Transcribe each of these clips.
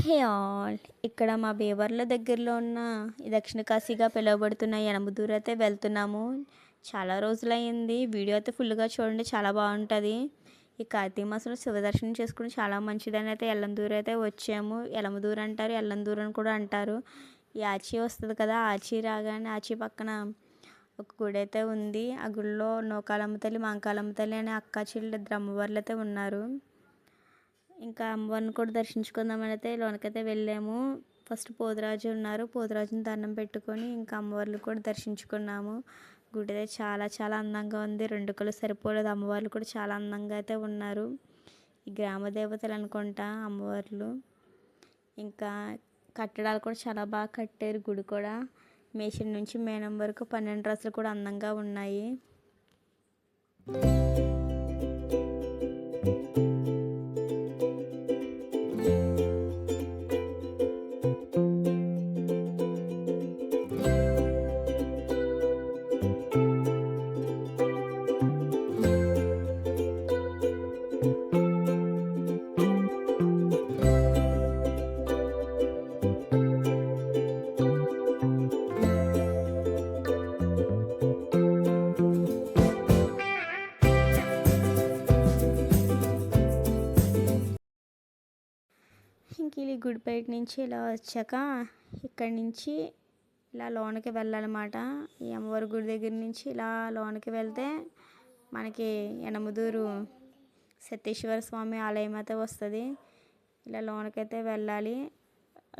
Hey all ఇక్కడ మా భీమవరంలో దగ్గరలో ఉన్న ఈ దక్షిణ కాశీగా పిలువబడుతున్న యనమదూరు అయితే వెళ్తున్నాము. చాలా రోజులైంది. వీడియో అయితే ఫుల్గా చూడండి, చాలా బాగుంటుంది. ఈ కార్తీక మాసంలో శివ దర్శనం చేసుకుని చాలా మంచిదని అయితే ఎల్లందూరు అయితే వచ్చాము. యలమదూరు అంటారు, ఎల్లందూరు అని కూడా అంటారు. ఈ ఆచి వస్తుంది కదా, ఆచి రాగానే ఆచి పక్కన ఒక గుడి అయితే ఉంది. ఆ గుడిలో నూకాలమ్మ తల్లి, మాంకాలమ్మ తల్లి అనే అక్క చెల్లి ఇద్దరు అమ్మవార్లు అయితే ఉన్నారు. ఇంకా అమ్మవారిని కూడా దర్శించుకుందామని అయితే లోనకైతే వెళ్ళాము. ఫస్ట్ పోతురాజు ఉన్నారు, పోతురాజుని దండం పెట్టుకొని ఇంకా అమ్మవార్లు కూడా దర్శించుకున్నాము. గుడి అయితే చాలా చాలా అందంగా ఉంది. రెండు కళ్ళు సరిపోలేదు, అమ్మవార్లు కూడా చాలా అందంగా అయితే ఉన్నారు. ఈ గ్రామ దేవతలు అనుకుంటా అమ్మవార్లు. ఇంకా కట్టడాలు కూడా చాలా బాగా కట్టారు. గుడి కూడా మేషన్ నుంచి మేనం వరకు 12 డ్రెస్సులు కూడా అందంగా ఉన్నాయి. ఇంక ఈ గుడి బయట నుంచి ఇలా వచ్చాక ఇక్కడి నుంచి ఇలా లోనకి వెళ్ళాలన్నమాట. ఈ అమ్మవారి గుడి దగ్గర నుంచి ఇలా లోనకి వెళ్తే మనకి యనమదూరు సతీశ్వర స్వామి ఆలయం అయితే వస్తుంది. ఇలా లోనకైతే వెళ్ళాలి.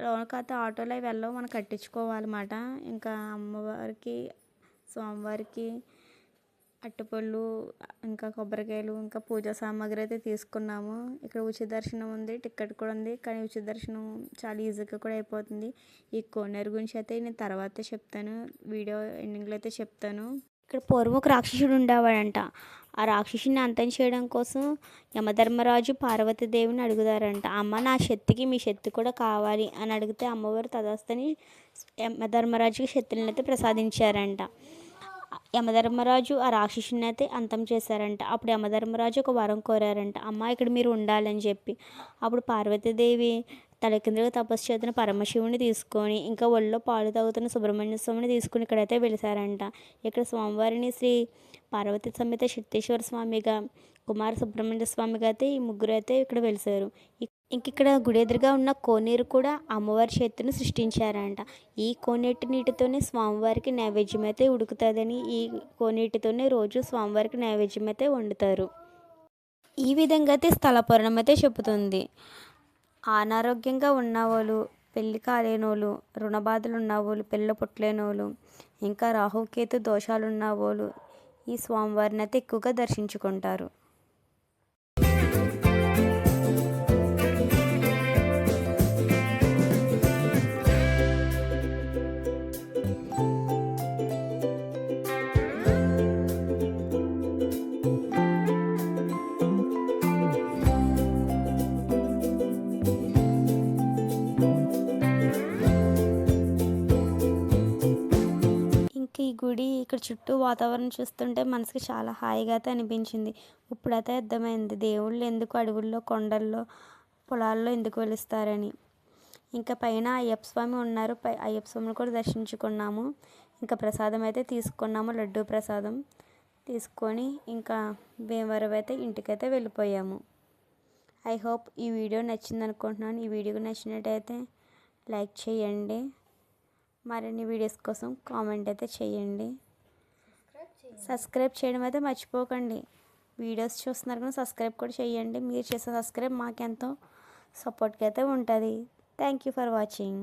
లోనకైతే ఆటోలో వెళ్ళవు, మనం కట్టించుకోవాలన్నమాట. ఇంకా అమ్మవారికి స్వామివారికి అట్టుపళ్ళు, ఇంకా కొబ్బరికాయలు, ఇంకా పూజా సామాగ్రి అయితే తీసుకున్నాము. ఇక్కడ ఉచిత దర్శనం ఉంది, టికెట్ కూడా ఉంది. కానీ ఉచిత దర్శనం చాలా ఈజీగా కూడా అయిపోతుంది. ఈ కోనేరు గురించి అయితే నేను తర్వాత చెప్తాను, వీడియో ఎండింగ్లో అయితే చెప్తాను. ఇక్కడ పూర్వం ఒక రాక్షసుడు ఉండేవాడంట. ఆ రాక్షసుని అంతం చేయడం కోసం యమధర్మరాజు పార్వతీదేవిని అడుగుతారంట. అమ్మ, నా శక్తికి మీ శక్తి కూడా కావాలి అని అడిగితే అమ్మవారు తదాస్తని యమధర్మరాజుకి శక్తులను అయితే ప్రసాదించారంట. యమధర్మరాజు ఆ రాక్షసుని అయితే అంతం చేశారంట. అప్పుడు యమధర్మరాజు ఒక వరం కోరారంట, అమ్మ ఇక్కడ మీరు ఉండాలని చెప్పి. అప్పుడు పార్వతీదేవి తలకిందులుగా తపస్సు చేస్తున్న పరమశివుని తీసుకొని, ఇంకా ఒళ్ళో పాలు తాగుతున్న సుబ్రహ్మణ్య స్వామిని తీసుకుని ఇక్కడైతే వెలిసారంట. ఇక్కడ స్వామివారిని శ్రీ పార్వతీ సమేత సిద్ధేశ్వర స్వామిగా, కుమార సుబ్రహ్మణ్య స్వామిగా అయితే ఈ ముగ్గురు అయితే ఇక్కడ వెలిసారు. ఇంక ఇక్కడ గుడి ఎదురుగా ఉన్న కోనేరు కూడా అమ్మవారి చేతిని సృష్టించారంట. ఈ కోనేటి నీటితోనే స్వామివారికి నైవేద్యం అయితే ఉడుకుతుందని, ఈ కోనేటితోనే రోజు స్వామివారికి నైవేద్యం అయితే వండుతారు. ఈ విధంగా అయితే స్థల పురాణం అయితే చెబుతుంది. అనారోగ్యంగా ఉన్నవాళ్ళు, పెళ్లి కాలేనోళ్ళు, రుణబాధలు ఉన్నవాళ్ళు, పిల్లలు పుట్టలేనోళ్ళు, ఇంకా రాహుకేతు దోషాలు ఉన్నవాళ్ళు ఈ స్వామివారిని అయితే ఎక్కువగా దర్శించుకుంటారు. ఈ గుడి ఇక్కడ చుట్టూ వాతావరణం చూస్తుంటే మనసుకి చాలా హాయిగా అయితే అనిపించింది. ఇప్పుడైతే అర్థమైంది దేవుళ్ళు ఎందుకు అడవుల్లో, కొండల్లో, పొలాల్లో ఎందుకు వెలుస్తారని. ఇంకా పైన అయ్యప్ప స్వామి ఉన్నారు, అయ్యప్ప స్వామిని కూడా దర్శించుకున్నాము. ఇంకా ప్రసాదం అయితే తీసుకున్నాము, లడ్డూ ప్రసాదం తీసుకొని ఇంకా భీమవరం అయితే ఇంటికైతే వెళ్ళిపోయాము. ఐ హోప్ ఈ వీడియో నచ్చింది అనుకుంటున్నాను. ఈ వీడియో నచ్చినట్టయితే లైక్ చేయండి, మరిన్ని వీడియోస్ కోసం కామెంట్ అయితే చేయండి, సబ్స్క్రైబ్ చేయడం అయితే మర్చిపోకండి. వీడియోస్ చూస్తున్నారు కానీ సబ్స్క్రైబ్ కూడా చేయండి. మీరు చేసే సబ్స్క్రైబ్ మాకెంతో సపోర్ట్గా అయితే ఉంటుంది. Thank you for watching.